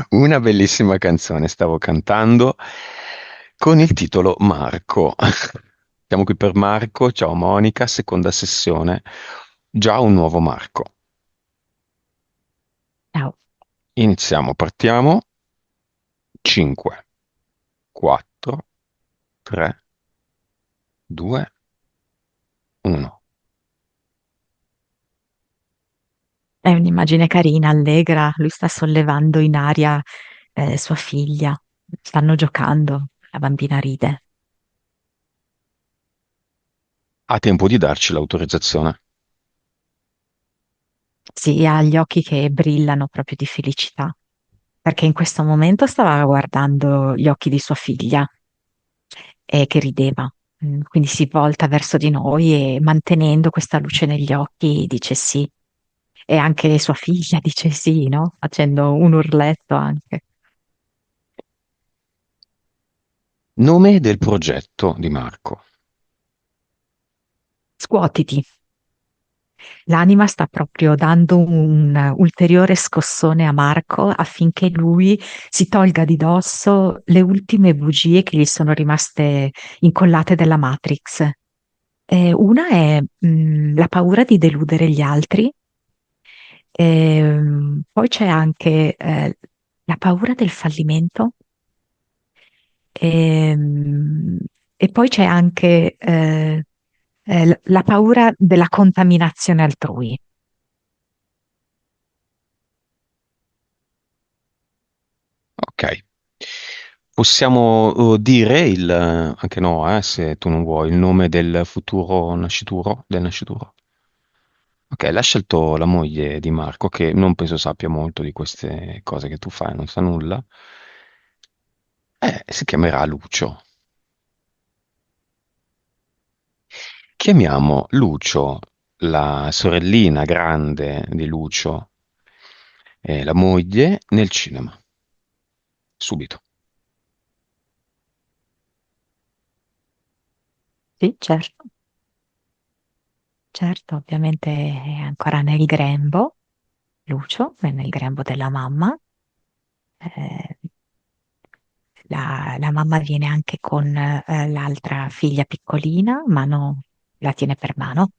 Una bellissima canzone stavo cantando con il titolo Marco. Siamo qui per Marco. Ciao Monica, seconda sessione. Già un nuovo Marco. Ciao. Iniziamo, partiamo. 5, 4, 3, 2, 1. È un'immagine carina, allegra. Lui sta sollevando in aria sua figlia. Stanno giocando. La bambina ride. Ha tempo di darci l'autorizzazione. Sì, ha gli occhi che brillano proprio di felicità, perché in questo momento stava guardando gli occhi di sua figlia e che rideva. Quindi si volta verso di noi e mantenendo questa luce negli occhi dice sì. E anche sua figlia dice sì, no? Facendo un urletto anche. Nome del progetto di Marco. Scuotiti. L'anima sta proprio dando un ulteriore scossone a Marco affinché lui si tolga di dosso le ultime bugie che gli sono rimaste incollate dalla Matrix. Una è la paura di deludere gli altri, poi c'è anche la paura del fallimento, ehm, e poi c'è anche la paura della contaminazione altrui. Ok. Possiamo dire anche no, se tu non vuoi, il nome del futuro nascituro, del nascituro. Ok, l'ha scelto la moglie di Marco, che non penso sappia molto di queste cose che tu fai, non sa nulla. Si chiamerà Lucio. Chiamiamo Lucio, la sorellina grande di Lucio, e la moglie, nel cinema. Subito. Sì, certo. Certo, ovviamente è ancora nel grembo, Lucio, è nel grembo della mamma. Eh, la mamma viene anche con l'altra figlia piccolina, mano, la tiene per mano,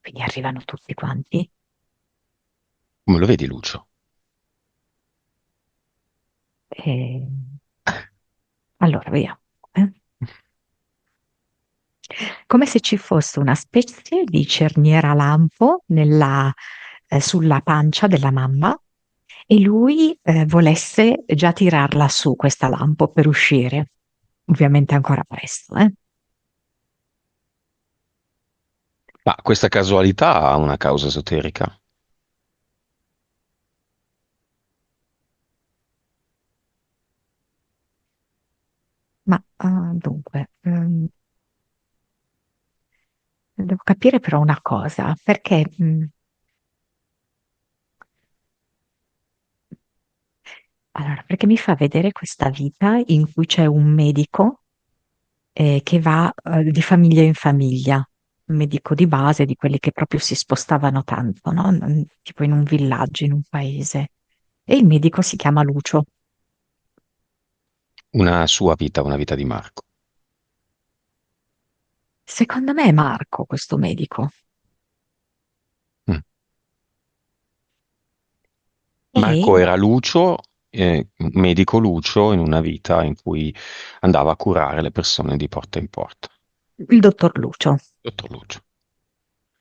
quindi arrivano tutti quanti. Come lo vedi, Lucio? E allora, vediamo. eh. Come se ci fosse una specie di cerniera lampo sulla pancia della mamma e lui volesse già tirarla su questa lampo per uscire. Ovviamente ancora presto, eh? Ma questa casualità ha una causa esoterica. Ma dunque, devo capire però una cosa, perché allora, perché mi fa vedere questa vita in cui c'è un medico che va di famiglia in famiglia, un medico di base, di quelli che proprio si spostavano tanto, no? Tipo in un villaggio, in un paese. E il medico si chiama Lucio. Una sua vita, una vita di Marco. Secondo me è Marco questo medico. Mm. Marco E era Lucio, medico Lucio, in una vita in cui andava a curare le persone di porta in porta. il dottor Lucio. Dottor Lucio.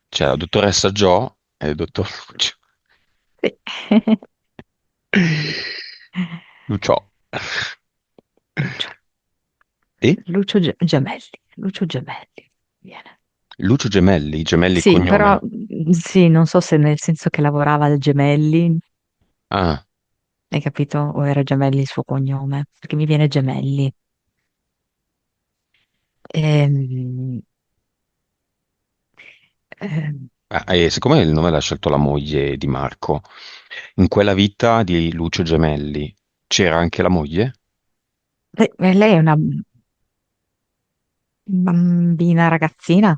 C'è la dottoressa Jo e il dottor Lucio. Sì. Lucio. Lucio. E? Gemelli. Lucio Gemelli. Viene. Lucio Gemelli, Gemelli Sì, però cognome. sì, non so se nel senso che lavorava al Gemelli, Ah, hai capito? O era Gemelli il suo cognome, perché mi viene Gemelli. Ehm, ehm, e siccome il nome l'ha scelto la moglie di Marco, in quella vita di Lucio Gemelli c'era anche la moglie? lei è una bambina ragazzina,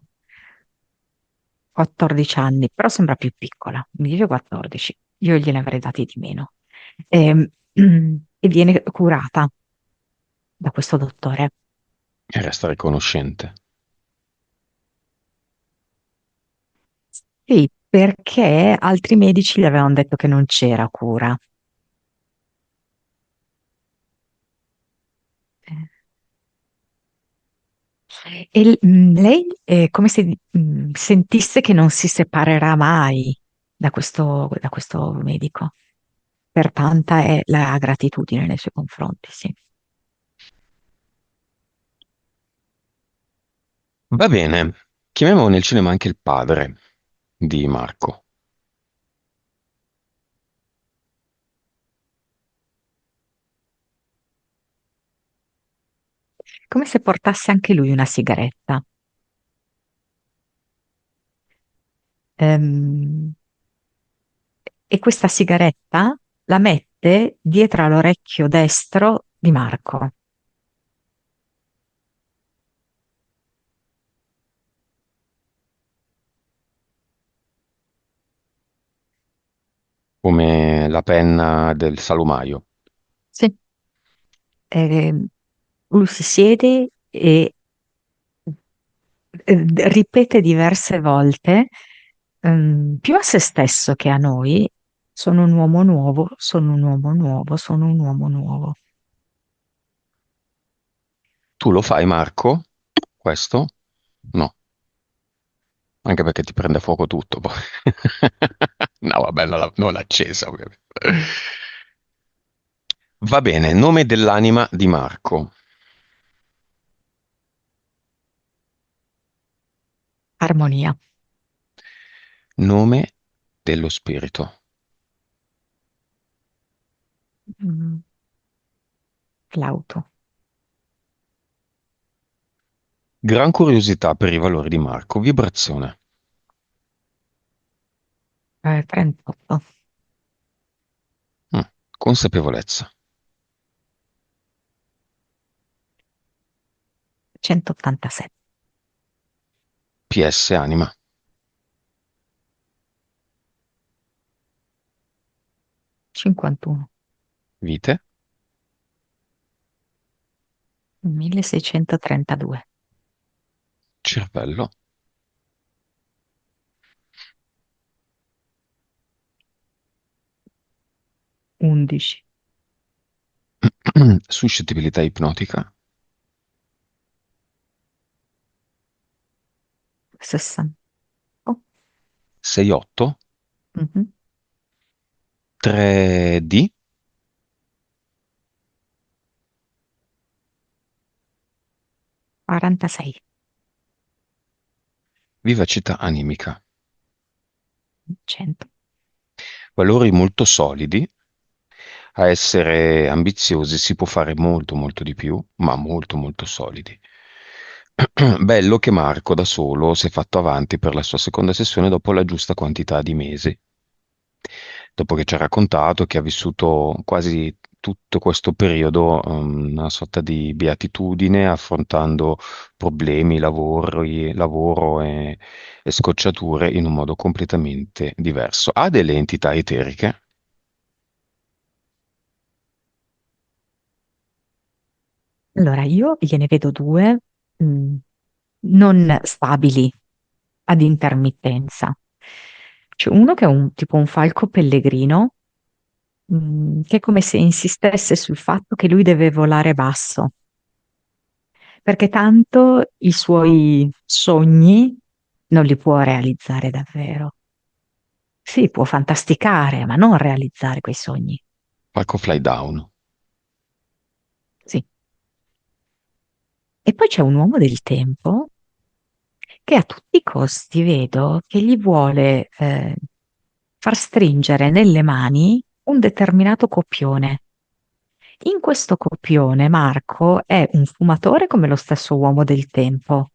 14 anni, però sembra più piccola, mi dice 14. io gliene avrei dati di meno. E viene curata da questo dottore. E resta riconoscente. Sì, perché altri medici gli avevano detto che non c'era cura. Lei è come se sentisse che non si separerà mai da questo medico. Per tanta è la gratitudine nei suoi confronti, sì. Va bene, chiamiamo nel cinema anche il padre di Marco. Come se portasse anche lui una sigaretta. Ehm, e questa sigaretta la mette dietro all'orecchio destro di Marco. Come la penna del salumaio. Sì. Lui si siede e ripete diverse volte, più a se stesso che a noi, sono un uomo nuovo, sono un uomo nuovo, sono un uomo nuovo. Tu lo fai, Marco? Questo? No, anche perché ti prende fuoco tutto poi. No, vabbè, non l'ha accesa, ovviamente. Va bene, nome dell'anima di Marco. Armonia. Nome dello spirito. Mm, Flauto. Gran curiosità per i valori di Marco. Vibrazione. 38. Mm, Consapevolezza. 187. PS anima. 51. Vite. 1632. Cervello. 11. Suscettibilità ipnotica. 60. 6-8. Mhm. 3D. 46. Vivacità animica. 100. Valori molto solidi. A essere ambiziosi si può fare molto molto di più, ma molto molto solidi. Bello che Marco da solo si è fatto avanti per la sua seconda sessione dopo la giusta quantità di mesi. Dopo che ci ha raccontato che ha vissuto quasi tutto questo periodo, una sorta di beatitudine, affrontando problemi, lavoro e scocciature in un modo completamente diverso. Ha delle entità eteriche? Allora, io gliene vedo due, mh, non stabili, ad intermittenza. C'è uno che è un tipo un falco pellegrino, che è come se insistesse sul fatto che lui deve volare basso, perché tanto i suoi sogni non li può realizzare davvero. Sì, può fantasticare, ma non realizzare quei sogni. Falco Fly Down. Sì. E poi c'è un uomo del tempo che a tutti i costi vedo che gli vuole far stringere nelle mani un determinato copione. In questo copione Marco è un fumatore come lo stesso uomo del tempo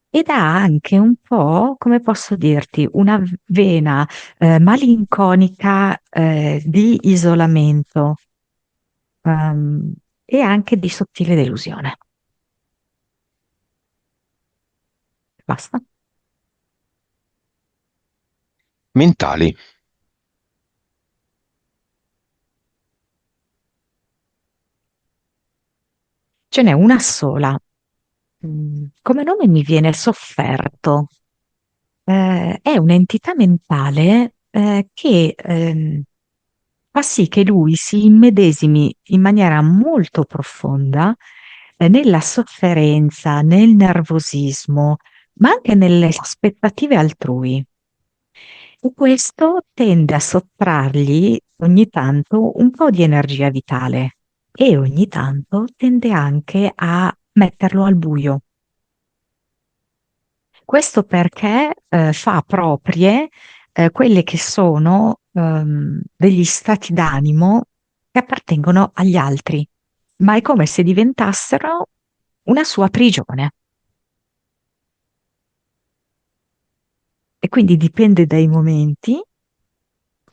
ed ha anche un po', come posso dirti, una vena malinconica di isolamento e anche di sottile delusione. Basta. Mentali. Ce n'è una sola. Come nome mi viene Sofferto. È un'entità mentale che fa sì che lui si immedesimi in maniera molto profonda nella sofferenza, nel nervosismo, ma anche nelle aspettative altrui. E questo tende a sottrargli ogni tanto un po' di energia vitale e ogni tanto tende anche a metterlo al buio. Questo perché fa proprie quelle che sono degli stati d'animo che appartengono agli altri, ma è come se diventassero una sua prigione. E quindi dipende dai momenti,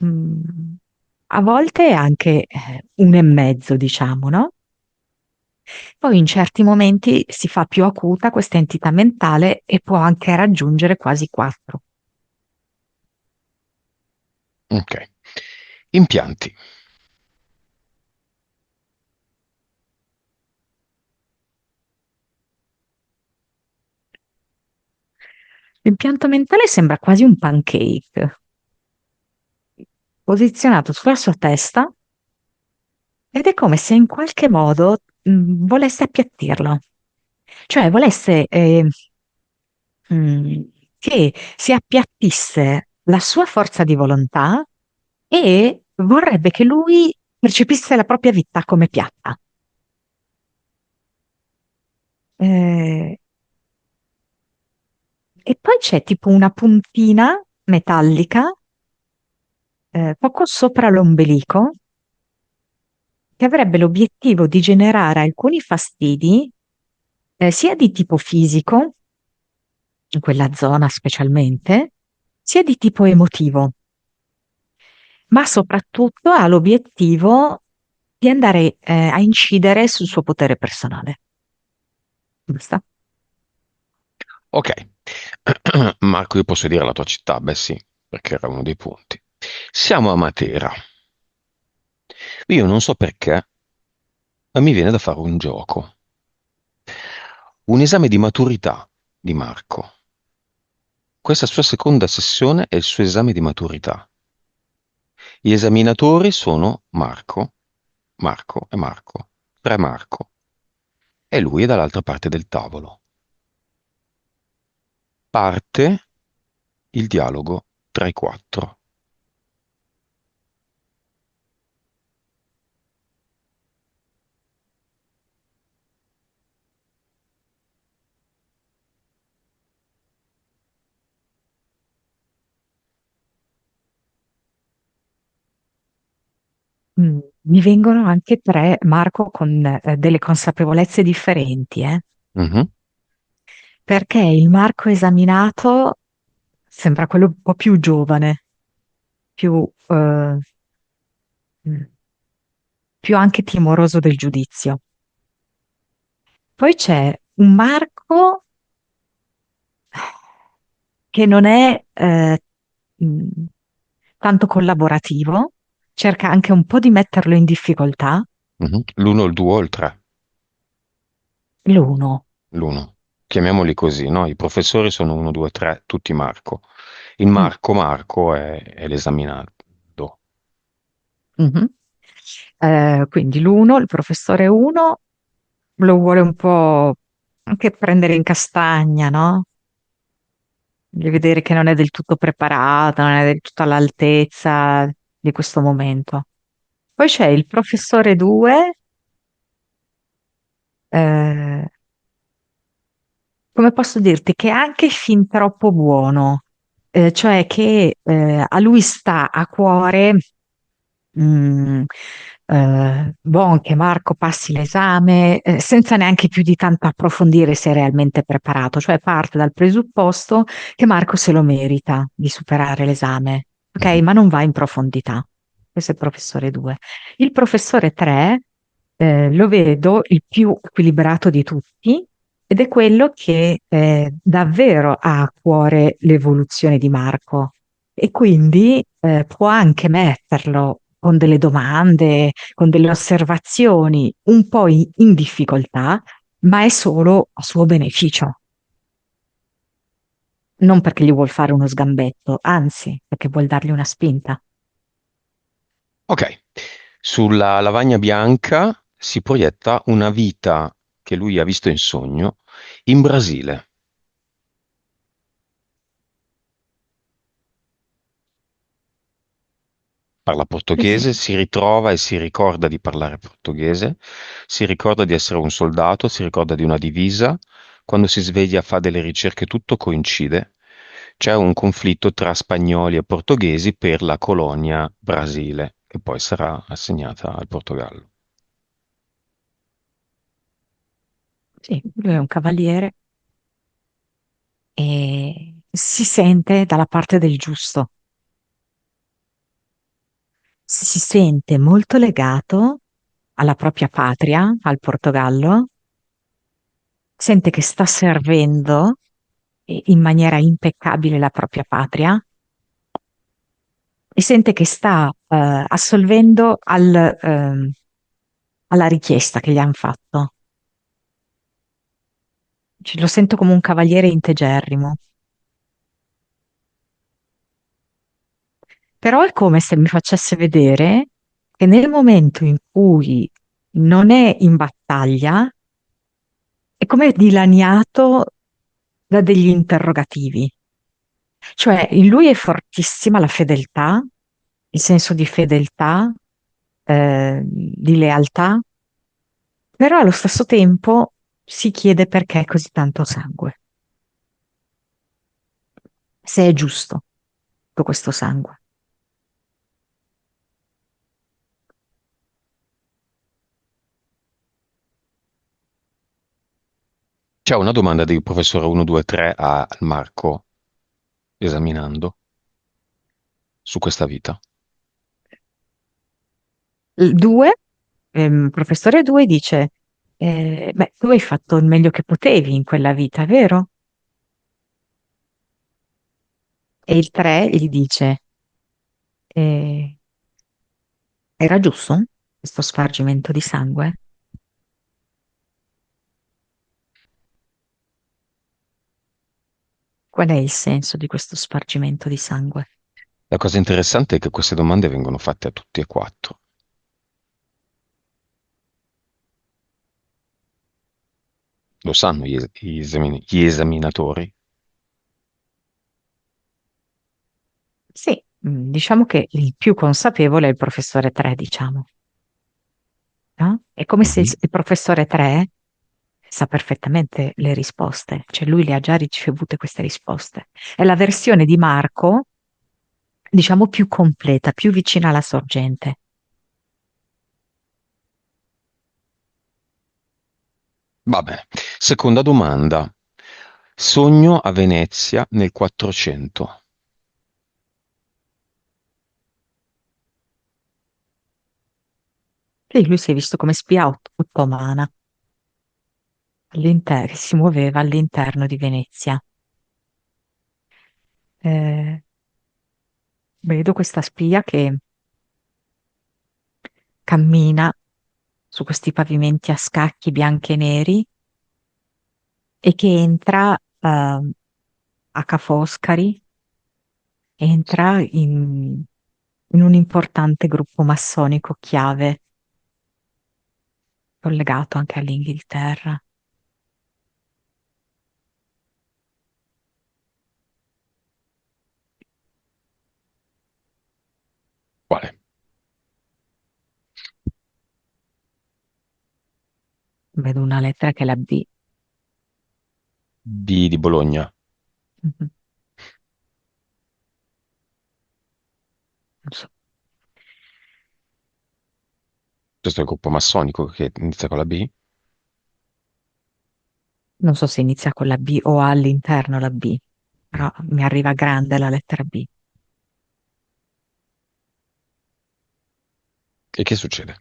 mm, a volte anche un e mezzo, diciamo, no? Poi in certi momenti si fa più acuta questa entità mentale e può anche raggiungere quasi quattro. Ok. Impianti. L'impianto mentale sembra quasi un pancake, posizionato sulla sua testa ed è come se in qualche modo volesse appiattirlo, cioè volesse mh, che si appiattisse la sua forza di volontà e vorrebbe che lui percepisse la propria vita come piatta. Eh, e poi c'è tipo una puntina metallica poco sopra l'ombelico che avrebbe l'obiettivo di generare alcuni fastidi, sia di tipo fisico, in quella zona specialmente, sia di tipo emotivo, ma soprattutto ha l'obiettivo di andare, a incidere sul suo potere personale. Giusto? Ok. Marco, io posso dire la tua città? Beh sì, perché era uno dei punti. Siamo a Matera. Io non so perché, ma mi viene da fare un gioco. Un esame di maturità di Marco. Questa sua seconda sessione è il suo esame di maturità. Gli esaminatori sono Marco, Marco e Marco. Tre Marco. E lui è dall'altra parte del tavolo. Parte il dialogo tra i quattro. Mi vengono anche tre, Marco, con delle consapevolezze differenti, Mhm. perché il Marco esaminato sembra quello un po' più giovane, più, mm, più anche timoroso del giudizio. Poi c'è un Marco che non è mh, tanto collaborativo, cerca anche un po' di metterlo in difficoltà. Mhm. L'uno, il due o il tre? L'uno. L'uno. Chiamiamoli così, no? I professori sono uno, due, tre, tutti Marco. Il Mm, Marco è l'esaminato. mhm. Quindi l'uno, il professore uno, lo vuole un po' anche prendere in castagna, no? Voglio vedere che non è del tutto preparata, non è del tutto all'altezza di questo momento. Poi c'è il professore 2, come posso dirti, che è anche fin troppo buono, cioè che a lui sta a cuore, mm, buon che Marco passi l'esame, senza neanche più di tanto approfondire se è realmente preparato, cioè parte dal presupposto che Marco se lo merita di superare l'esame, ok? Mhm. Ma non va in profondità. Questo è il professore 2. Il professore 3, lo vedo il più equilibrato di tutti ed è quello che davvero ha a cuore l'evoluzione di Marco e quindi può anche metterlo con delle domande, con delle osservazioni, un po' in difficoltà, ma è solo a suo beneficio, non perché gli vuol fare uno sgambetto, anzi, perché vuol dargli una spinta. Ok, sulla lavagna bianca si proietta una vita che lui ha visto in sogno in Brasile. Parla Sì, portoghese, sì. si ritrova e si ricorda di parlare portoghese, si ricorda di essere un soldato, si ricorda di una divisa. Quando si sveglia fa delle ricerche, tutto coincide. C'è un conflitto tra spagnoli e portoghesi per la colonia Brasile, che poi sarà assegnata al Portogallo. Sì, lui è un cavaliere e si sente dalla parte del giusto, si sente molto legato alla propria patria, al Portogallo, sente che sta servendo in maniera impeccabile la propria patria e sente che sta assolvendo alla richiesta che gli hanno fatto. Lo sento come un cavaliere integerrimo. Però è come se mi facesse vedere che nel momento in cui non è in battaglia, è come dilaniato da degli interrogativi. Cioè, in lui è fortissima la fedeltà, il senso di fedeltà, di lealtà, però allo stesso tempo si chiede perché così tanto sangue, se è giusto tutto questo sangue. C'è una domanda di professore 123 a Marco, esaminando su questa vita. Il 2, professore 2 dice, beh, tu hai fatto il meglio che potevi in quella vita, vero? E il 3 gli dice, eh, era giusto questo spargimento di sangue? Qual è il senso di questo spargimento di sangue? La cosa interessante è che queste domande vengono fatte a tutti e quattro. Lo sanno gli esaminatori. Sì, diciamo che il più consapevole è il professore 3, diciamo, no? È come se Mhm. il professore 3 sa perfettamente le risposte, cioè lui le ha già ricevute queste risposte. È la versione di Marco, diciamo, più completa, più vicina alla sorgente. Va bene. Seconda domanda. Sogno a Venezia nel 400. E lui si è visto come spia ottomana, che si muoveva all'interno di Venezia. Vedo questa spia che cammina su questi pavimenti a scacchi bianchi e neri e che entra a Ca' Foscari, entra in un importante gruppo massonico chiave collegato anche all'Inghilterra. Quale? Vedo una lettera che è la B. Di Bologna. Mhm. Non so, Questo è il gruppo massonico che inizia con la B. non so se inizia con la B o ha all'interno la B, Mm. però mi arriva grande la lettera B. E che succede?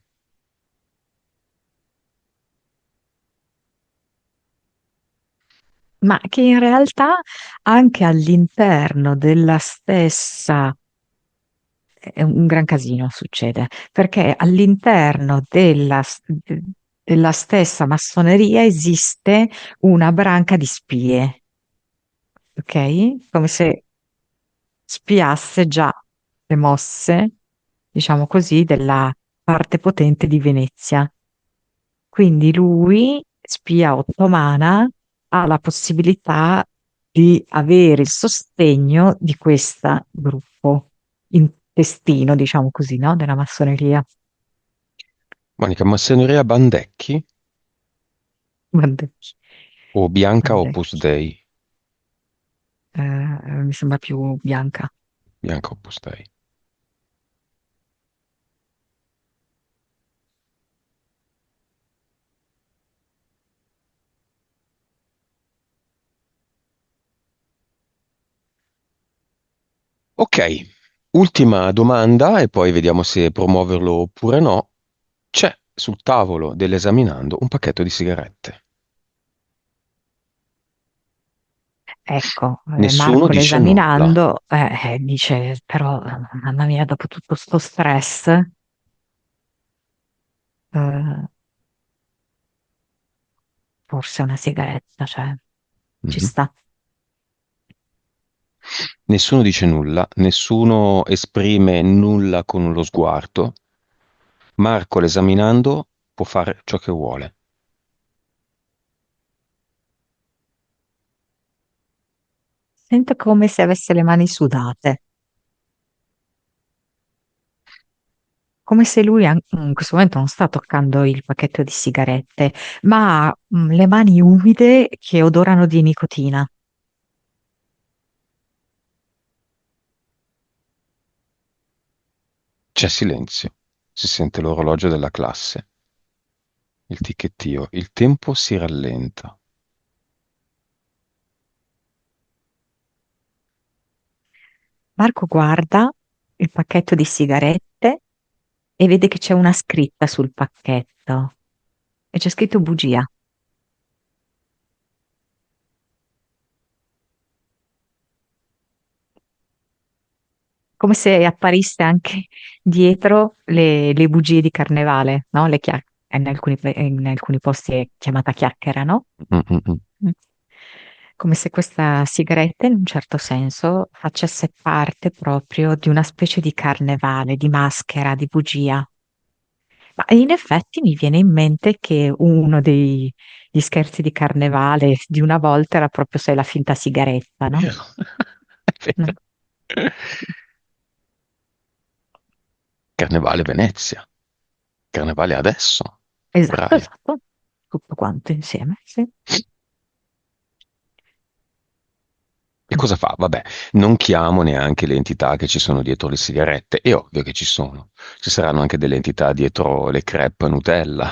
Ma che in realtà anche all'interno della stessa è un gran casino succede, perché all'interno della stessa massoneria esiste una branca di spie, ok? Come se spiasse già le mosse, diciamo così, della parte potente di Venezia. Quindi lui, spia ottomana, ha la possibilità di avere il sostegno di questo gruppo intestino, diciamo così, no? Della massoneria. Monica, Massoneria Bandecchi Bandecchi. o Bianca Opus Bandecchi. Dei? Mi sembra più bianca. Bianca Opus Dei. Ok, ultima domanda e poi vediamo se promuoverlo oppure no. C'è sul tavolo dell'esaminando un pacchetto di sigarette. Ecco, Nessuno Marco dice nulla. l'esaminando dice, però, mamma mia, dopo tutto sto stress, eh, forse una sigaretta, cioè, ci Mhm. sta. Nessuno dice nulla, nessuno esprime nulla con lo sguardo. Marco, l'esaminando, può fare ciò che vuole. Sento come se avesse le mani sudate, come se lui in questo momento non sta toccando il pacchetto di sigarette, ma ha le mani umide che odorano di nicotina. C'è silenzio. Si sente l'orologio della classe. Il ticchettio. Il tempo si rallenta. Marco guarda il pacchetto di sigarette e vede che c'è una scritta sul pacchetto e c'è scritto bugia, come se apparisse anche dietro le bugie di carnevale, no? In alcuni posti è chiamata chiacchiera, no? Mm, mm, mm. Mm. Come se questa sigaretta, in un certo senso, facesse parte proprio di una specie di carnevale, di maschera, di bugia. Ma in effetti mi viene in mente che uno degli scherzi di carnevale di una volta era proprio sai, la finta sigaretta, no? Vero. È Mm. vero. Carnevale Venezia. Carnevale adesso. Esatto, Febbraio. esatto. Tutto quanto insieme, sì. E Mm. cosa fa? Vabbè, non chiamo neanche le entità che ci sono dietro le sigarette. È ovvio che ci sono. Ci saranno anche delle entità dietro le crepe Nutella.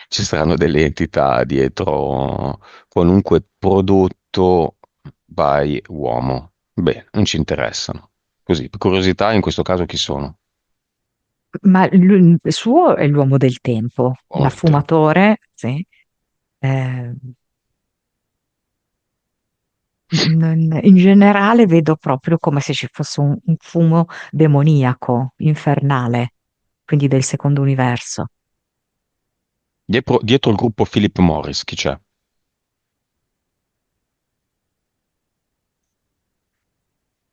Ci saranno delle entità dietro qualunque prodotto by uomo. Beh, non ci interessano. Così, per curiosità, in questo caso chi sono? Ma il suo è l'uomo del tempo, Uomo del tempo. l'affumatore, sì. Eh, in generale vedo proprio come se ci fosse un fumo demoniaco, infernale, quindi del secondo universo, Dietro il gruppo Philip Morris, chi c'è?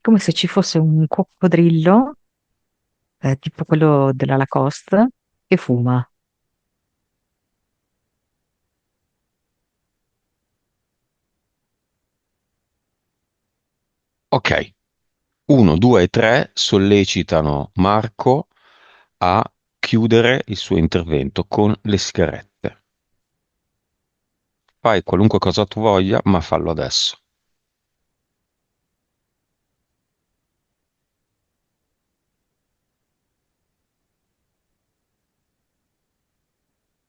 come se ci fosse un coccodrillo, tipo quello della Lacoste, che fuma. Ok, 1, 2 e 3 sollecitano Marco a chiudere il suo intervento con le sigarette. Fai qualunque cosa tu voglia, ma fallo adesso.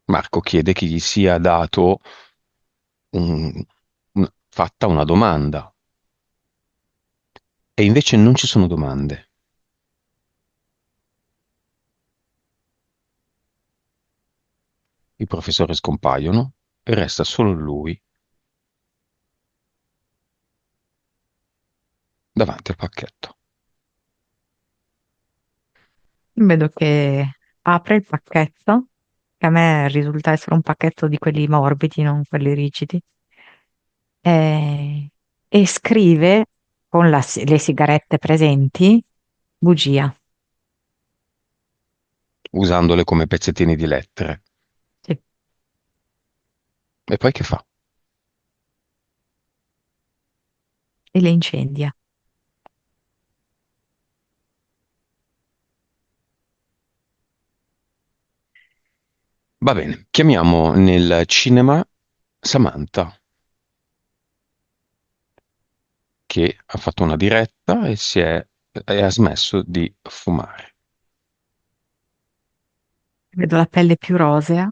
Marco chiede che gli sia dato un- fatta una domanda e invece non ci sono domande. I professori scompaiono e resta solo lui davanti al pacchetto. Vedo che apre il pacchetto, che a me risulta essere un pacchetto di quelli morbidi, non quelli rigidi, e, e scrive con le sigarette presenti, bugia. usandole come pezzettini di lettere. Sì, E poi che fa? e le incendia. Va bene, chiamiamo nel cinema Samantha, che ha fatto una diretta e ha smesso di fumare. Vedo la pelle più rosea,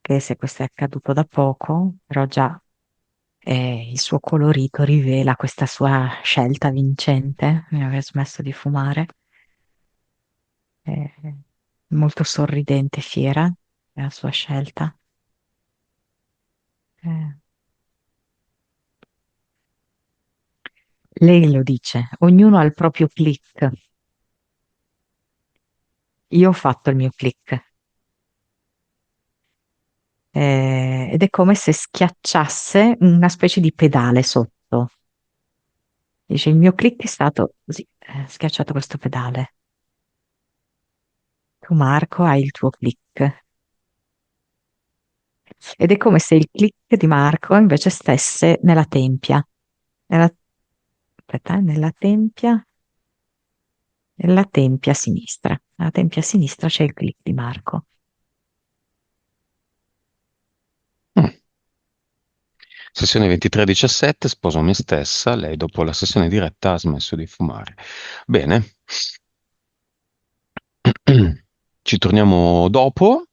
che se questo è accaduto da poco, però già il suo colorito rivela questa sua scelta vincente di aver smesso di fumare. È molto sorridente e fiera della sua scelta. Eh, Lei lo dice, ognuno ha il proprio click. Io ho fatto il mio click. Ed è come se schiacciasse una specie di pedale sotto. Dice, il mio click è stato così, schiacciato questo pedale. Tu, Marco, hai il tuo click. Ed è come se il click di Marco invece stesse nella tempia. Nella, aspetta, nella tempia sinistra. Nella tempia sinistra c'è il click di Marco. Mm. Sessione 23:17, sposo me stessa, lei dopo la sessione diretta ha smesso di fumare. Bene, ci torniamo dopo.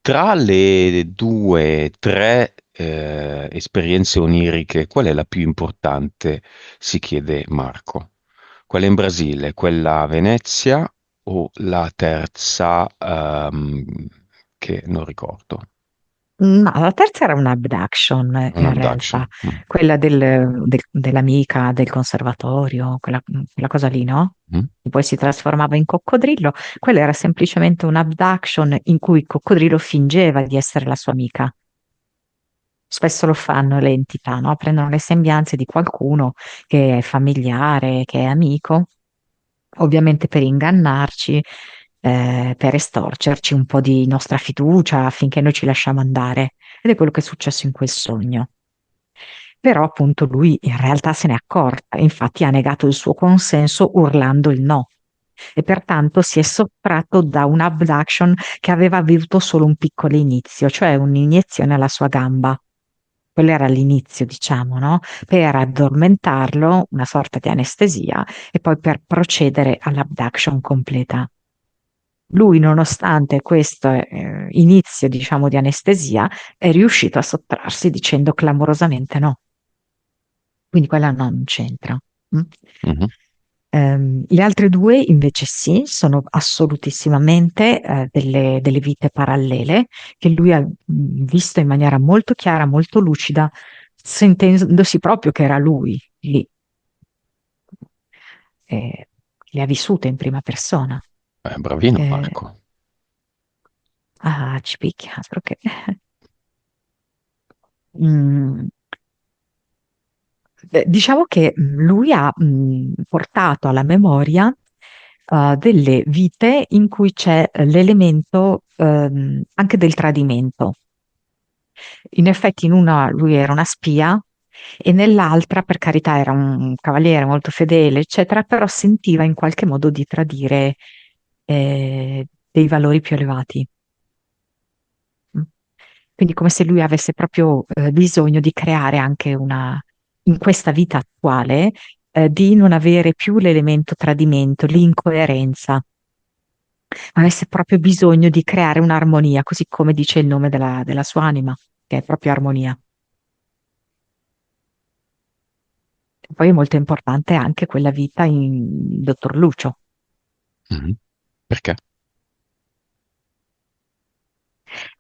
Tra le due, tre esperienze oniriche, qual è la più importante? Si chiede Marco. Quella in Brasile, quella a Venezia o la terza che non ricordo? Ma la terza era un abduction, Un in realtà, abduction. Mm. quella dell'amica del conservatorio, quella cosa lì, no? Mm. Che poi si trasformava in coccodrillo. Quella era semplicemente un abduction in cui il coccodrillo fingeva di essere la sua amica. Spesso lo fanno le entità, no? Prendono le sembianze di qualcuno che è familiare, che è amico, ovviamente per ingannarci, per estorcerci un po' di nostra fiducia affinché noi ci lasciamo andare. Ed è quello che è successo in quel sogno. Però appunto lui in realtà se n'è accorta, infatti ha negato il suo consenso urlando il no e pertanto si è sottratto da un abduction che aveva avuto solo un piccolo inizio, cioè un'iniezione alla sua gamba. Quello era l'inizio, diciamo, no? Per addormentarlo, una sorta di anestesia, e poi per procedere all'abduction completa. Lui, nonostante questo inizio, diciamo, di anestesia, è riuscito a sottrarsi dicendo clamorosamente no. Quindi quella no, non c'entra. Mm? Mhm. Le altre due invece sì, sono assolutissimamente delle vite parallele che lui ha visto in maniera molto chiara, molto lucida, sentendosi proprio che era lui lì, eh, le ha vissute in prima persona. Bravino Eh, Marco. ci picchia, altro che. Mm, diciamo che lui ha portato alla memoria delle vite in cui c'è l'elemento anche del tradimento. In effetti in una lui era una spia e nell'altra, per carità, era un cavaliere molto fedele, eccetera, però sentiva in qualche modo di tradire dei valori più elevati. Mm. Quindi come se lui avesse proprio bisogno di creare anche in questa vita attuale, di non avere più l'elemento tradimento, l'incoerenza, avesse proprio bisogno di creare un'armonia, così come dice il nome della sua anima, che è proprio armonia. Poi è molto importante anche quella vita in Dottor Lucio, Mhm. Perché?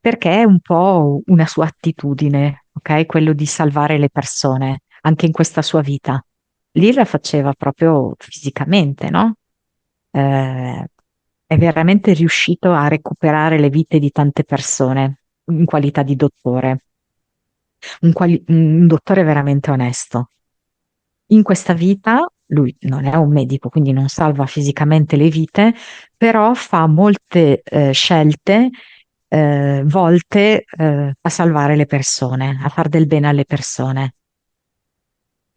perché è un po' una sua attitudine, ok? Quello di salvare le persone, anche in questa sua vita. lì la faceva proprio fisicamente, no? Eh, è veramente riuscito a recuperare le vite di tante persone in qualità di dottore, un dottore veramente onesto. In questa vita, lui non è un medico, quindi non salva fisicamente le vite, però fa molte scelte volte a salvare le persone, a far del bene alle persone.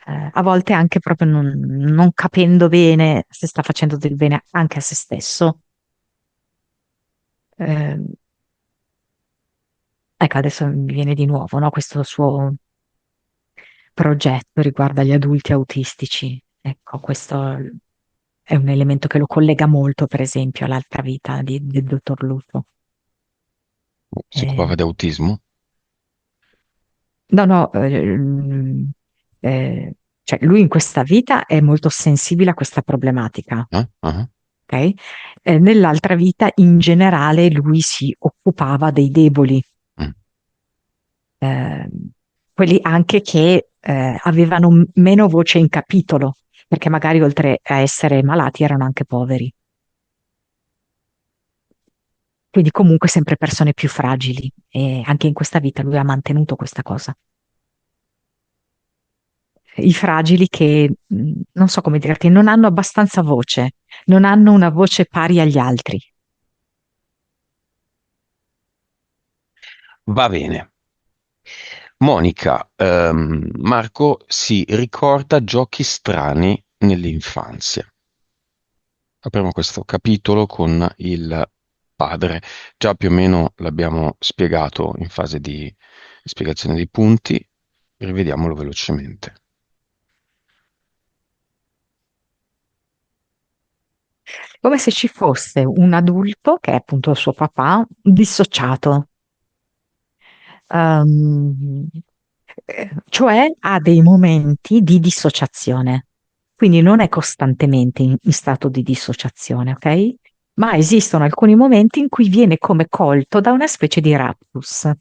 A volte anche proprio non capendo bene se sta facendo del bene anche a se stesso. Eh, ecco, adesso mi viene di nuovo, no, questo suo progetto riguardo agli adulti autistici. Ecco, questo è un elemento che lo collega molto, per esempio, all'altra vita del dottor Lupo. Si occupava di autismo? No, no, cioè lui in questa vita è molto sensibile a questa problematica, Ah, ah. ok? Nell'altra vita, in generale, lui si occupava dei deboli, Mm. eh, quelli anche che avevano meno voce in capitolo, perché magari oltre a essere malati erano anche poveri. Quindi comunque sempre persone più fragili e anche in questa vita lui ha mantenuto questa cosa. I fragili che, non so come dirti, non hanno abbastanza voce, non hanno una voce pari agli altri. Va bene. Monica, Marco si ricorda giochi strani nell'infanzia. Apriamo questo capitolo con il padre. Già più o meno l'abbiamo spiegato in fase di spiegazione dei punti, rivediamolo velocemente. Come se ci fosse un adulto, che è appunto il suo papà, dissociato. Ehm, cioè ha dei momenti di dissociazione. Quindi non è costantemente in stato di dissociazione, ok? Ma esistono alcuni momenti in cui viene come colto da una specie di raptus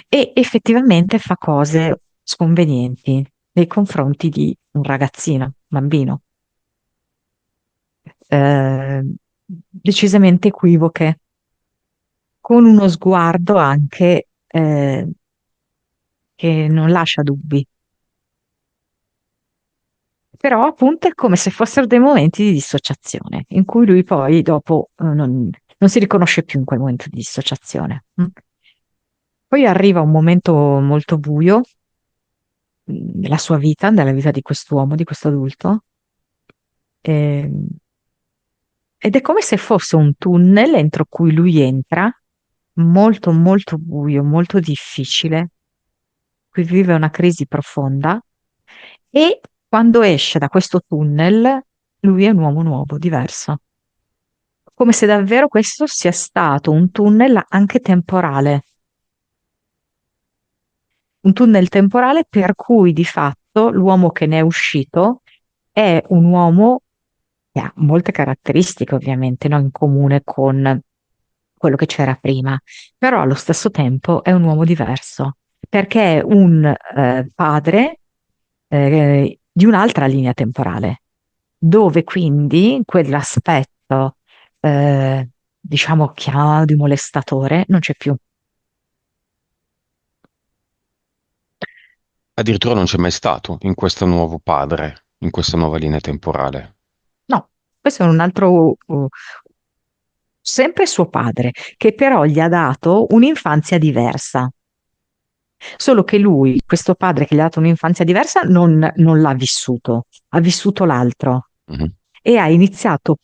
e effettivamente fa cose sconvenienti nei confronti di un ragazzino, un bambino, eh, decisamente equivoche, con uno sguardo anche che non lascia dubbi. Però appunto è come se fossero dei momenti di dissociazione, in cui lui poi dopo non si riconosce più in quel momento di dissociazione. Mm. Poi arriva un momento molto buio nella sua vita, nella vita di quest'uomo, di questo adulto, ehm, ed è come se fosse un tunnel entro cui lui entra, molto molto buio, molto difficile, qui vive una crisi profonda e quando esce da questo tunnel lui è un uomo nuovo, diverso. Come se davvero questo sia stato un tunnel anche temporale, un tunnel temporale per cui di fatto l'uomo che ne è uscito è un uomo che ha molte caratteristiche ovviamente, no, in comune con quello che c'era prima, però allo stesso tempo è un uomo diverso, perché è un padre di un'altra linea temporale, dove quindi quell'aspetto, eh, diciamo, chiaro di molestatore non c'è più. Addirittura non c'è mai stato in questo nuovo padre, in questa nuova linea temporale. No, questo è un altro, sempre suo padre, che però gli ha dato un'infanzia diversa. Solo che lui, questo padre che gli ha dato un'infanzia diversa, non l'ha vissuto, ha vissuto l'altro Mhm. e ha iniziato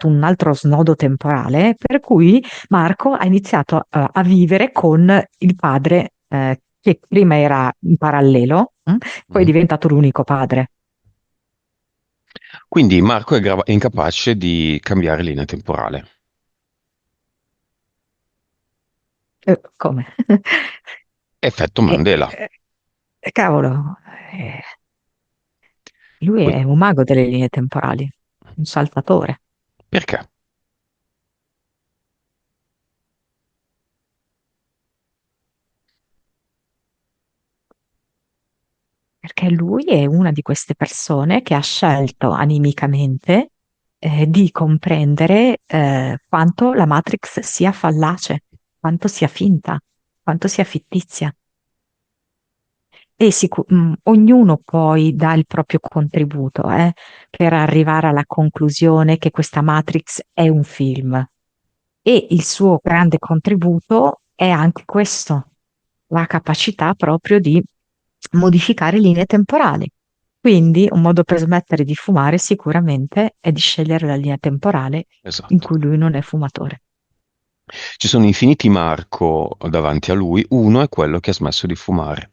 un altro snodo temporale per cui Marco ha iniziato a vivere con il padre che prima era in parallelo, poi è Mhm. diventato l'unico padre. Quindi Marco è incapace di cambiare linea temporale. Come? Effetto Eh, Mandela. cavolo, eh, lui Qui- è un mago delle linee temporali, un saltatore. Perché? lui è una di queste persone che ha scelto animicamente di comprendere quanto la Matrix sia fallace, quanto sia finta, quanto sia fittizia. E ognuno poi dà il proprio contributo, per arrivare alla conclusione che questa Matrix è un film. E il suo grande contributo è anche questo, la capacità proprio di modificare linee temporali. Quindi un modo per smettere di fumare sicuramente è di scegliere la linea temporale in Esatto. cui lui non è fumatore. Ci sono infiniti Marco davanti a lui, uno è quello che ha smesso di fumare.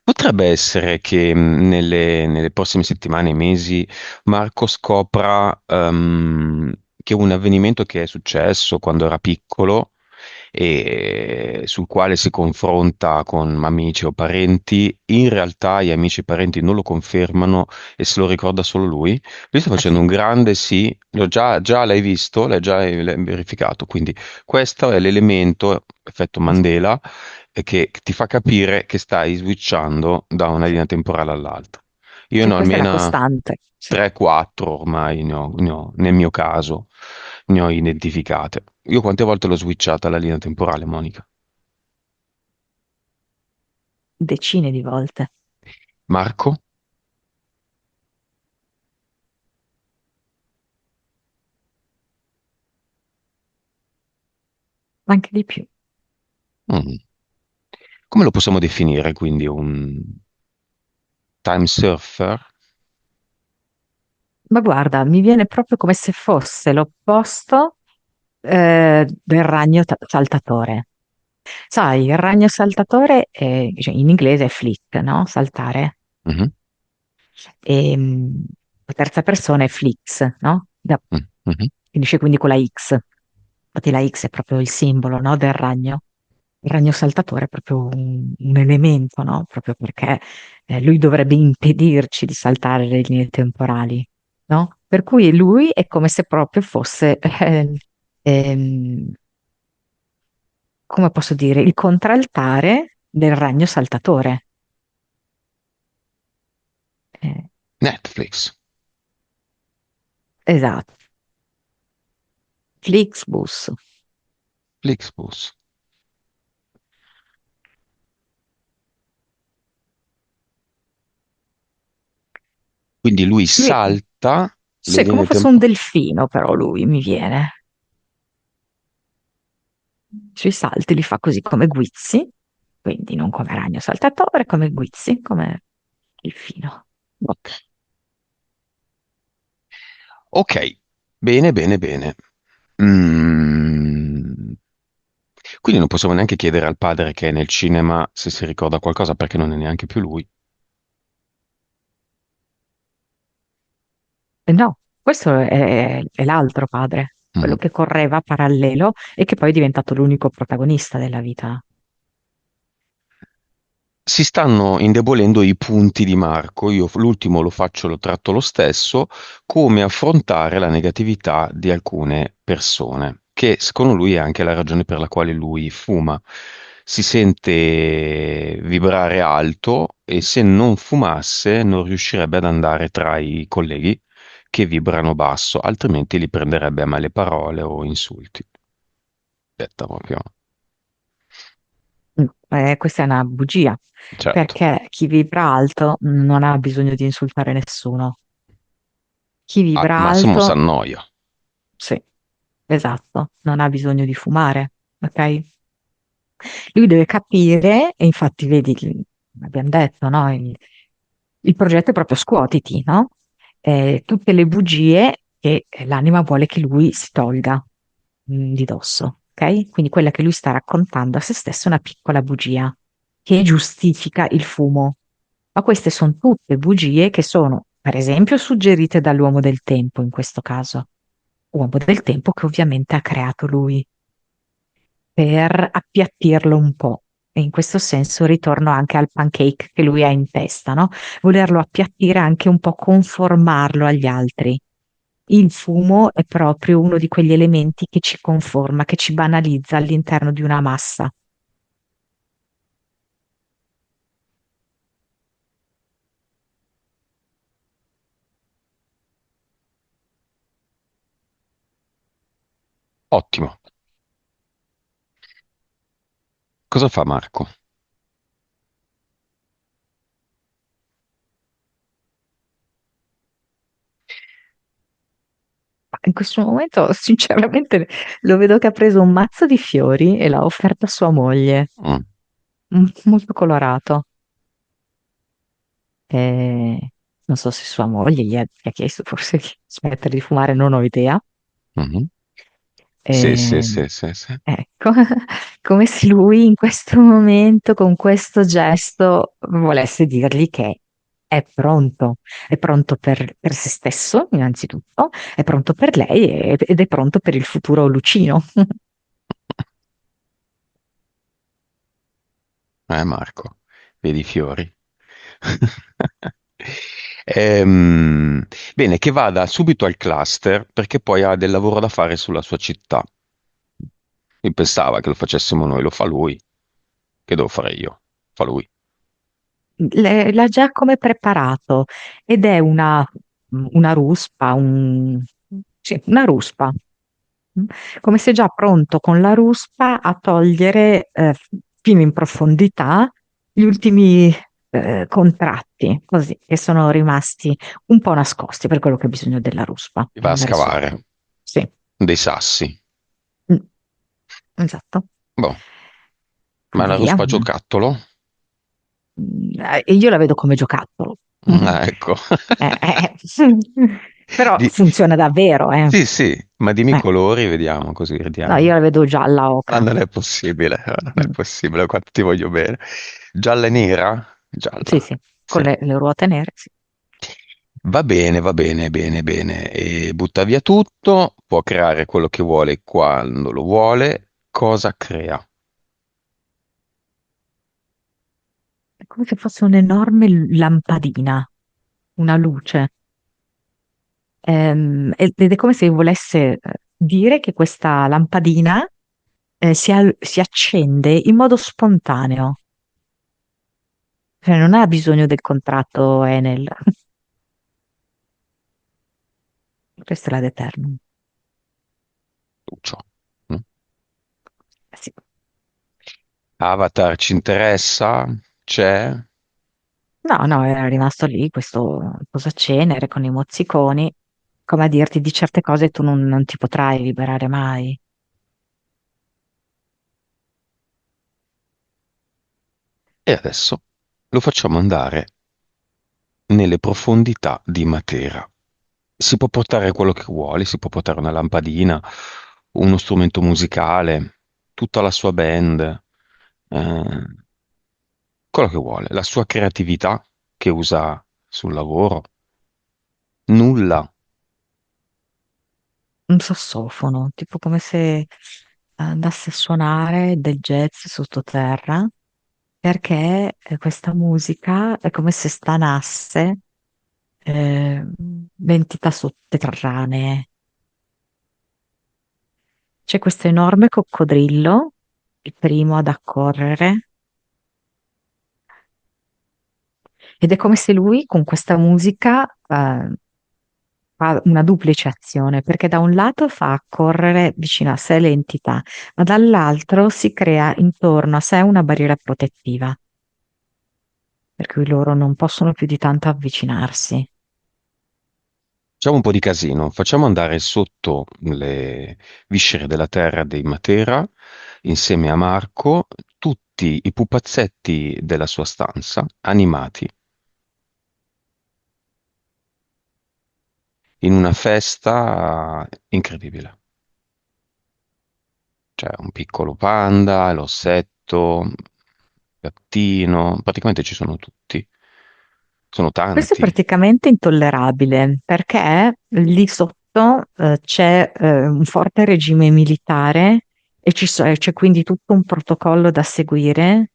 Potrebbe essere che nelle prossime settimane e mesi Marco scopra che un avvenimento che è successo quando era piccolo e sul quale si confronta con amici o parenti, in realtà gli amici e i parenti non lo confermano e se lo ricorda solo lui. Lui sta Eh facendo sì, un grande sì, già l'hai visto, l'hai verificato, quindi questo è l'elemento, effetto esatto. Mandela, che ti fa capire che stai switchando da una Sì. linea temporale all'altra. Io E ne ho questa è la almeno costante. Sì. 3-4 ormai, nel mio caso, ne ho identificate. Io quante volte l'ho switchata la linea temporale, Monica? Decine di volte, Marco? anche di più. Mm. Come lo possiamo definire, quindi, un time surfer? Ma guarda, mi viene proprio come se fosse l'opposto del ragno saltatore. Sai, il ragno saltatore cioè, in inglese è flick, no? Saltare. Mhm, E la terza persona è flix, no? mm, mhm. Finisce quindi con la X. Infatti la X è proprio il simbolo, no, del ragno. Il ragno saltatore è proprio un elemento, no? Proprio perché lui dovrebbe impedirci di saltare le linee temporali, no? Per cui lui è come se proprio fosse, ehm, come posso dire, il contraltare del ragno saltatore. Eh, Netflix, esatto. Flixbus. Flixbus. Quindi lui Lui, salta le sì, come linee fosse un temporali. delfino, però lui mi viene. Sui salti li fa così come guizzi, quindi non come ragno saltatore, come guizzi, come delfino. Ok, ok, bene, bene, bene. Mm. Quindi non possiamo neanche chiedere al padre che è nel cinema se si ricorda qualcosa perché non è neanche più lui. E no, questo è l'altro padre, quello Mm. che correva parallelo e che poi è diventato l'unico protagonista della vita. Si stanno indebolendo i punti di Marco. Io l'ultimo lo tratto lo stesso, come affrontare la negatività di alcune persone, che secondo lui è anche la ragione per la quale lui fuma. Si sente vibrare alto e se non fumasse non riuscirebbe ad andare tra i colleghi che vibrano basso, altrimenti li prenderebbe a male parole o insulti. Detta proprio, Questa è una bugia, certo. perché chi vibra alto non ha bisogno di insultare nessuno. Chi Al vibra massimo si alto, annoia. sì, esatto, non ha bisogno di fumare, ok? Lui deve capire, e infatti vedi, abbiamo detto, no? Il progetto è proprio scuotiti, no? Tutte le bugie che l'anima vuole che lui si tolga di dosso, ok? Quindi quella che lui sta raccontando a se stesso è una piccola bugia che giustifica il fumo. Ma queste sono tutte bugie che sono, per esempio, suggerite dall'uomo del tempo in questo caso. Uomo del tempo che ovviamente ha creato lui per appiattirlo un po'. E in questo senso ritorno anche al pancake che lui ha in testa, no? Volerlo appiattire anche un po' conformarlo agli altri. Il fumo è proprio uno di quegli elementi che ci conforma, che ci banalizza all'interno di una massa. Ottimo. Cosa fa Marco? Ma in questo momento, sinceramente, lo vedo che ha preso un mazzo di fiori e l'ha offerto a sua moglie, Mm, molto colorato. E non so se sua moglie gli ha chiesto forse di smettere di fumare, non ho idea. mhm. Sì, sì, E, sì, sì, sì. ecco, come se lui in questo momento, con questo gesto, volesse dirgli che è pronto per se stesso, innanzitutto, è pronto per lei ed è pronto per il futuro Lucino. Marco, vedi i fiori. Bene, che vada subito al cluster perché poi ha del lavoro da fare sulla sua città. Io pensava che lo facessimo noi, lo fa lui. Che devo fare io? Fa lui. L'ha già come preparato ed è una ruspa, sì, una ruspa, come se già pronto con la ruspa a togliere fino in profondità gli ultimi contratti, così, che sono rimasti un po' nascosti per quello che ha bisogno della ruspa, Mi per va a andare sotto. scavare Sì, dei sassi. mm, esatto. Boh, ma la Quindi via. ruspa giocattolo? E io la vedo come giocattolo. Ah, ecco. Però Di- funziona davvero, eh. Sì, sì, ma dimmi i colori, vediamo, così No, io vediamo. la vedo gialla Ah, ocra. non è possibile, non è Mm. possibile, quanto ti voglio bene. Gialla e nera? Sì, Gialla, sì, con sì. le ruote nere, sì. Va bene, bene, bene. E butta via tutto, può creare quello che vuole quando lo vuole. Cosa crea? È come se fosse un'enorme lampadina, una luce. Ed è come se volesse dire che questa lampadina si accende in modo spontaneo, cioè non ha bisogno del contratto Enel. Questa è la Eternum. Lucio. Mm? Sì. Avatar ci interessa? C'è? No, no, era rimasto lì questo posacenere con i mozziconi, come a dirti di certe cose tu non ti potrai liberare mai. E adesso lo facciamo andare nelle profondità di Matera. Si può portare quello che vuole, si può portare una lampadina, uno strumento musicale, tutta la sua band, eh, quello che vuole, la sua creatività che usa sul lavoro. Nulla. Un sassofono, tipo come se andasse a suonare del jazz sottoterra, perché questa musica è come se stanasse eh, le entità sotterranee. C'è questo enorme coccodrillo, il primo ad accorrere, ed è come se lui con questa musica fa una duplice azione, perché da un lato fa accorrere vicino a sé le entità, ma dall'altro si crea intorno a sé una barriera protettiva, per cui loro non possono più di tanto avvicinarsi. Facciamo un po' di casino, facciamo andare sotto le viscere della terra dei Matera, insieme a Marco, tutti i pupazzetti della sua stanza, animati, in una festa incredibile. C'è un piccolo panda, l'ossetto, gattino, praticamente ci sono tutti. Sono Questo è tanti. praticamente intollerabile perché lì sotto c'è un forte regime militare e c'è quindi tutto un protocollo da seguire.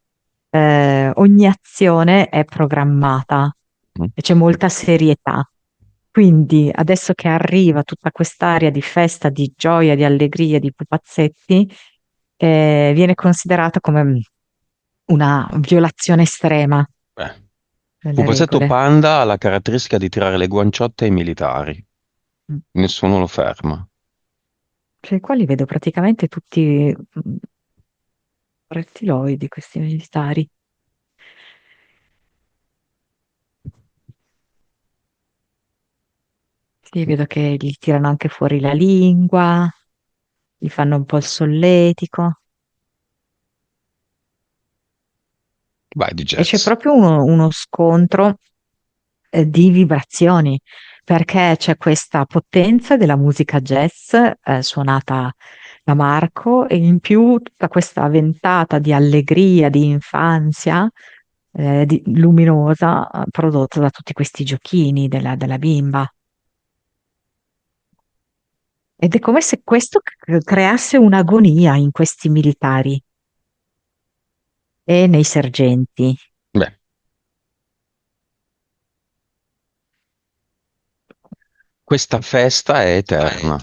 Ogni azione è programmata Mm. e c'è molta serietà. Quindi adesso che arriva tutta quest'area di festa, di gioia, di allegria, di pupazzetti, viene considerata come una violazione estrema Beh, delle pupazzetto regole. panda ha la caratteristica di tirare le guanciotte ai militari. Mm. Nessuno lo ferma. Cioè, qua li vedo praticamente tutti rettiloidi, questi militari. Sì, vedo che gli tirano anche fuori la lingua, gli fanno un po' il solletico. Vai di E c'è jazz. proprio uno scontro di vibrazioni, perché c'è questa potenza della musica jazz suonata da Marco e in più tutta questa ventata di allegria, di infanzia luminosa prodotta da tutti questi giochini della bimba. Ed è come se questo creasse un'agonia in questi militari e nei sergenti. Beh, questa festa è eterna.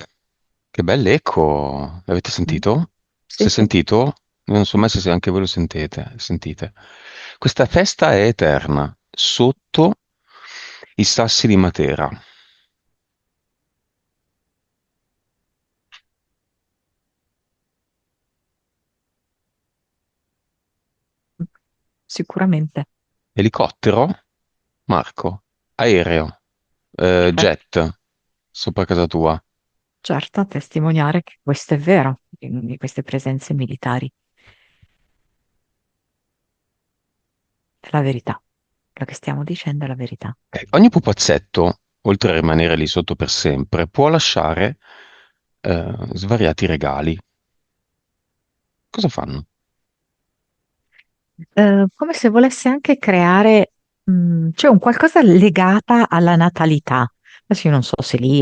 Che bell'eco! L'avete Mm. sentito? Si Sì, è sì. sentito? Io non so mai se anche voi lo sentite. Sentite. Questa festa è eterna, sotto i sassi di Matera. Sicuramente. Elicottero? Marco? Aereo? Perfetto. Jet? Sopra casa tua? Certo, a testimoniare che questo è vero, di queste presenze militari. È la verità. Quello che stiamo dicendo è la verità. Ogni pupazzetto, oltre a rimanere lì sotto per sempre, può lasciare svariati regali. Cosa fanno? Come se volesse anche creare, cioè un qualcosa legata alla natalità. Adesso io non so se lì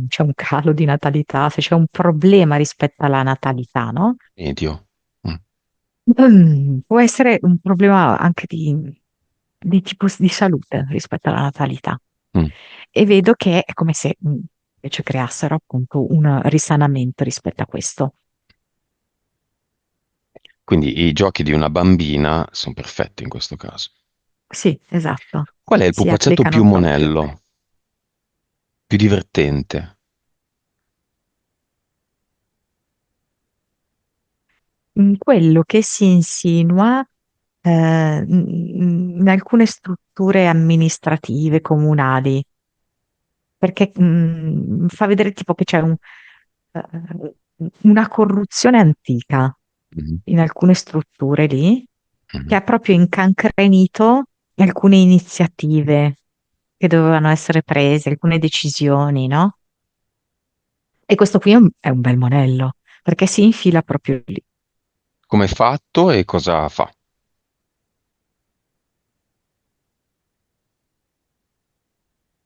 c'è un calo di natalità, se c'è un problema rispetto alla natalità, no? Medio. Mm. Può essere un problema anche di tipo di salute rispetto alla natalità. Mm. E vedo che è come se invece creassero appunto un risanamento rispetto a questo. Quindi i giochi di una bambina sono perfetti in questo caso. Sì, esatto. Qual è il Si pupazzetto più applicano proprio. monello, più divertente? Quello che si insinua in alcune strutture amministrative comunali, perché fa vedere tipo che c'è una corruzione antica Mhm. in alcune strutture lì, che Mhm. ha proprio incancrenito alcune iniziative che dovevano essere prese, alcune decisioni, no? E questo qui è un bel monello, perché si infila proprio lì. Come è fatto e cosa fa?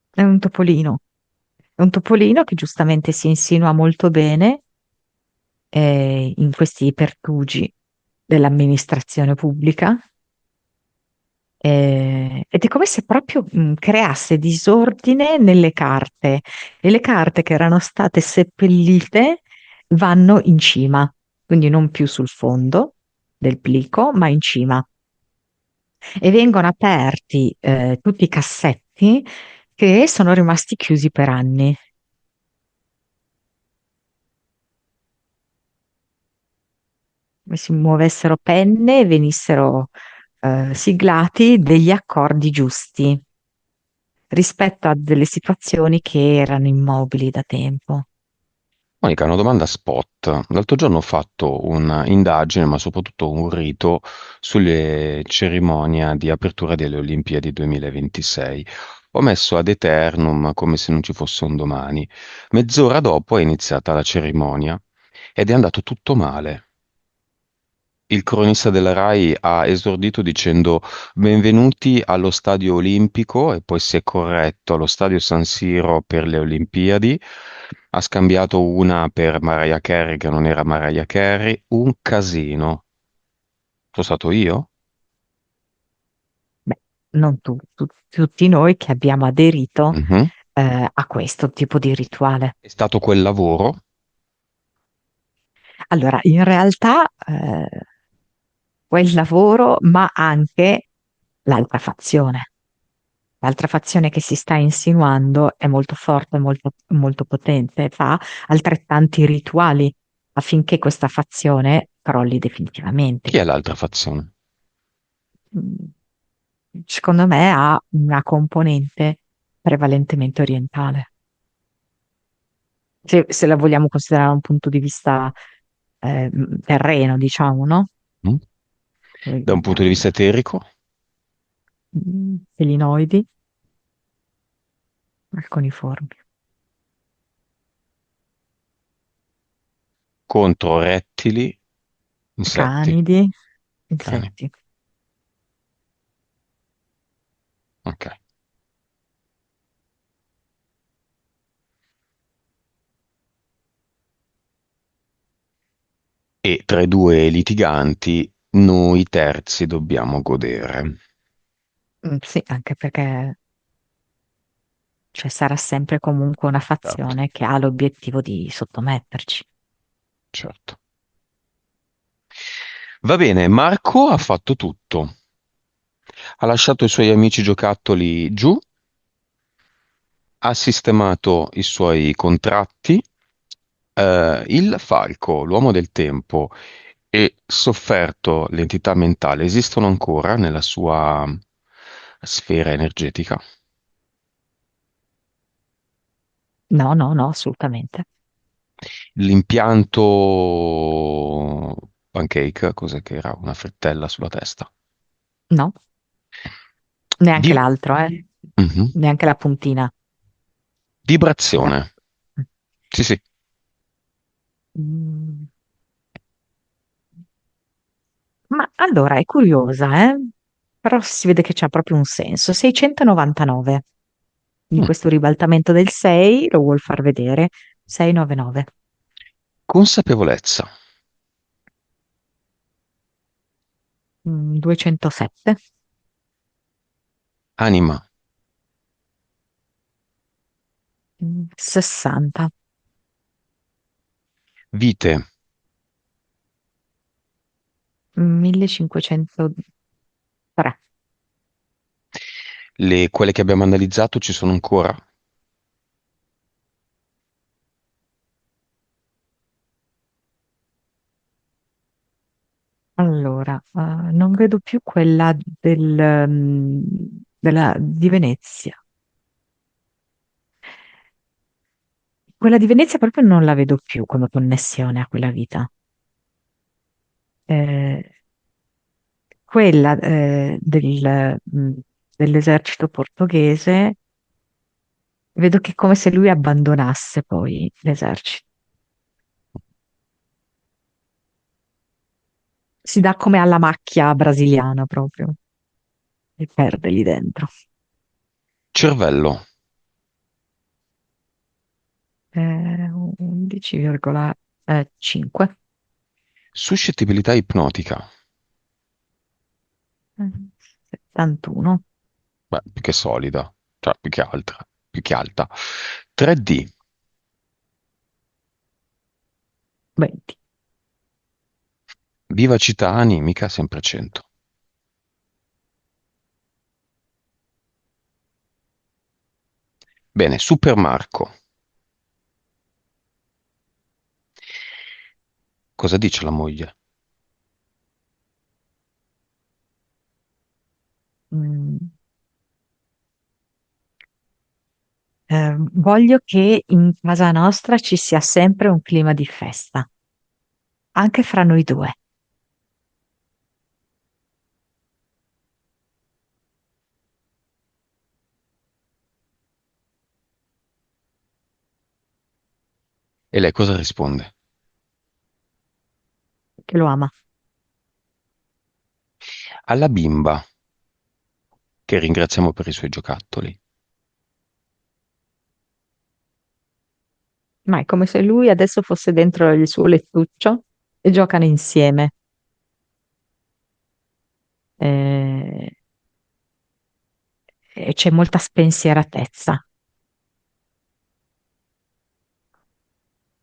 È un topolino che giustamente si insinua molto bene in questi pertugi dell'amministrazione pubblica ed è come se proprio creasse disordine nelle carte e le carte che erano state seppellite vanno in cima, quindi non più sul fondo del plico, ma in cima. E vengono aperti tutti i cassetti che sono rimasti chiusi per anni. Come si muovessero penne e venissero siglati degli accordi giusti rispetto a delle situazioni che erano immobili da tempo. Monica, una domanda spot. L'altro giorno ho fatto un'indagine, ma soprattutto un rito sulle cerimonie di apertura delle Olimpiadi 2026. Ho messo ad eternum come se non ci fosse un domani. Mezz'ora dopo è iniziata la cerimonia ed è andato tutto male. Il cronista della Rai ha esordito dicendo benvenuti allo Stadio Olimpico e poi si è corretto allo Stadio San Siro per le Olimpiadi. Ha scambiato una per Mariah Carey che non era Mariah Carey. Un casino. Sono stato io? Beh, non tutti noi che abbiamo aderito Mhm. a questo tipo di rituale. È stato quel lavoro? Allora, in realtà quel lavoro, ma anche l'altra fazione. L'altra fazione che si sta insinuando è molto forte, molto, molto potente, fa altrettanti rituali. affinché questa fazione crolli Chi definitivamente. è l'altra fazione? Mm, Secondo me ha una componente prevalentemente orientale. Se la vogliamo considerare da un punto di vista terreno, diciamo, no? Mm? Da un punto di vista eterico? Felinoidi, alconiformi, Contro rettili, insetti, canidi, cani. insetti. Ok. E tra i due litiganti, noi terzi dobbiamo godere. Sì, anche perché cioè, sarà sempre comunque una Certo, fazione che ha l'obiettivo di sottometterci. certo. Va bene, Marco ha fatto tutto. Ha lasciato i suoi amici giocattoli giù, ha sistemato i suoi contratti. Il falco, l'uomo del tempo e sofferto l'entità mentale esistono ancora nella sua sfera energetica. No, no, no, assolutamente. L'impianto pancake, cos'è che era? Una frittella sulla testa. No, neanche Di- l'altro, Mhm. neanche la puntina. Era- Vibrazione. Sì, sì. Mm, Ma allora è curiosa, eh? Però si vede che c'ha proprio un senso. 699 di Mm. questo ribaltamento del 6 lo vuol far vedere. 699. Consapevolezza. 207. Anima. 60. Vite. 1503. Quelle che abbiamo analizzato ci sono ancora? Allora, non vedo più quella di Venezia. Quella di Venezia proprio non la vedo più come connessione a quella vita. Eh, quella dell'esercito portoghese, vedo che è come se lui abbandonasse poi l'esercito. Si dà come alla macchia brasiliana proprio e perde lì dentro. Cervello. 11,5. Suscettibilità ipnotica. 71. Beh, più che solida, cioè più che alta. 3D, 20. vivacità animica sempre 100. Bene, Super Marco. Cosa dice la moglie? Mm. Voglio che in casa nostra ci sia sempre un clima di festa, anche fra noi due. E lei cosa risponde? Che lo ama. Alla bimba, che ringraziamo per i suoi giocattoli. Ma è come se lui adesso fosse dentro il suo lettuccio e giocano insieme. Eh, e c'è molta spensieratezza.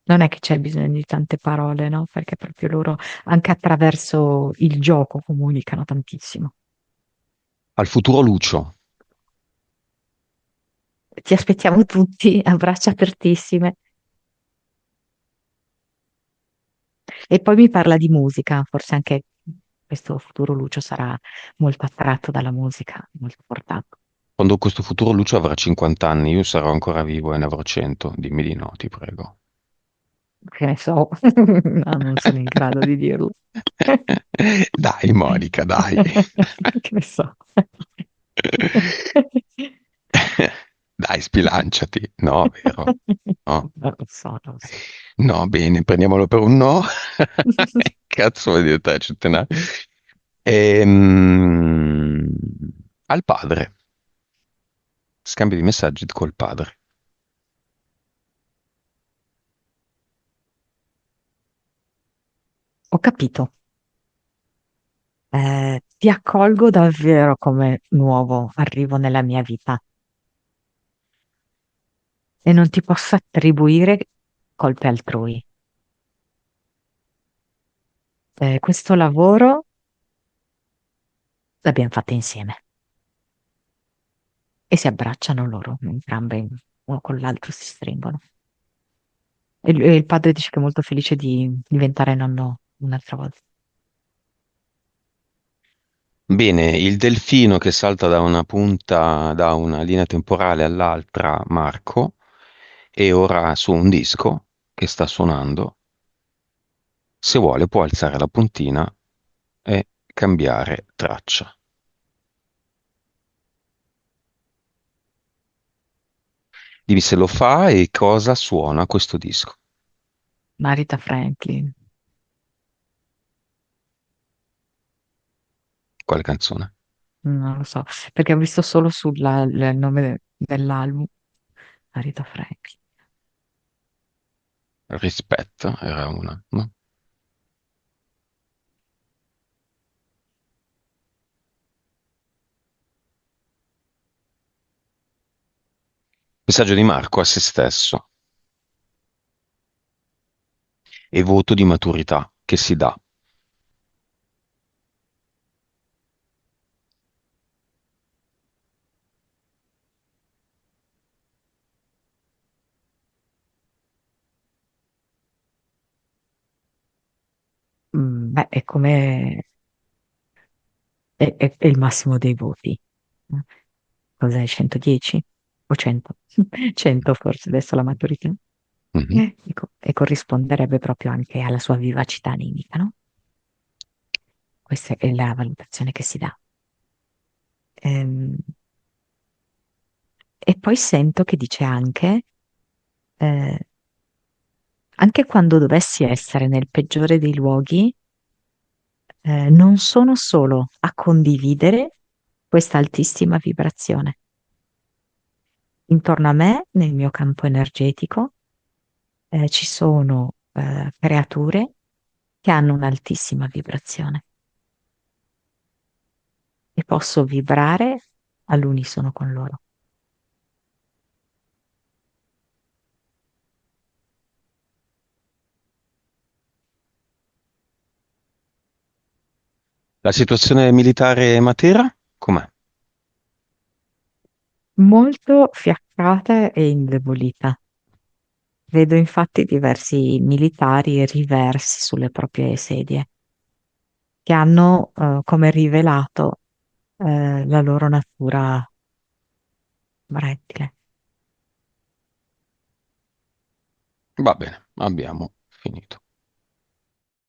Non è che c'è bisogno di tante parole, no? Perché proprio loro, anche attraverso il gioco, comunicano tantissimo. Al futuro Lucio, Ti aspettiamo tutti a braccia apertissime. E poi mi parla di musica, forse anche questo futuro Lucio sarà molto attratto dalla musica, molto portato. Quando questo futuro Lucio avrà 50 anni, io sarò ancora vivo e ne avrò 100. Dimmi di no, ti prego. Che ne so, no, non sono in grado di dirlo. Dai, Monica, dai. Che ne so. Dai, sbilanciati. No, vero? No, Non lo so, non lo so. no, bene, prendiamolo per un no. Cazzo vuol dire te, centenario? Ehm, Al padre. Scambio di messaggi col padre. Ho capito. Ti accolgo davvero come nuovo arrivo nella mia vita e non ti posso attribuire colpe altrui. Questo lavoro l'abbiamo fatto insieme e si abbracciano loro, entrambe uno con l'altro si stringono. E il padre dice che è molto felice di diventare nonno un'altra volta. Bene, il delfino che salta da una punta, da una linea temporale all'altra, Marco, è ora su un disco che sta suonando. Se vuole può alzare la puntina e cambiare traccia. Dimmi se lo fa e cosa suona questo disco. Marita Franklin, Quale canzone? non lo so, perché ho visto solo il nome dell'album, Marita Franklin. Rispetto era una, no? Messaggio di Marco a se stesso e voto di maturità che si dà. Beh, è come è il massimo dei voti. Cos'è, 110 o 100? 100 forse adesso la maturità. Mhm. E corrisponderebbe proprio anche alla sua vivacità animica, no? Questa è la valutazione che si dà. Ehm, e poi sento che dice eh, anche quando dovessi essere nel peggiore dei luoghi, non sono solo a condividere questa altissima vibrazione. Intorno a me, nel mio campo energetico, ci sono creature che hanno un'altissima vibrazione e posso vibrare all'unisono con loro. La situazione militare a Matera? Com'è? Molto fiaccata e indebolita. Vedo infatti diversi militari riversi sulle proprie sedie, che hanno come rivelato la loro natura rettile. Va bene, abbiamo finito.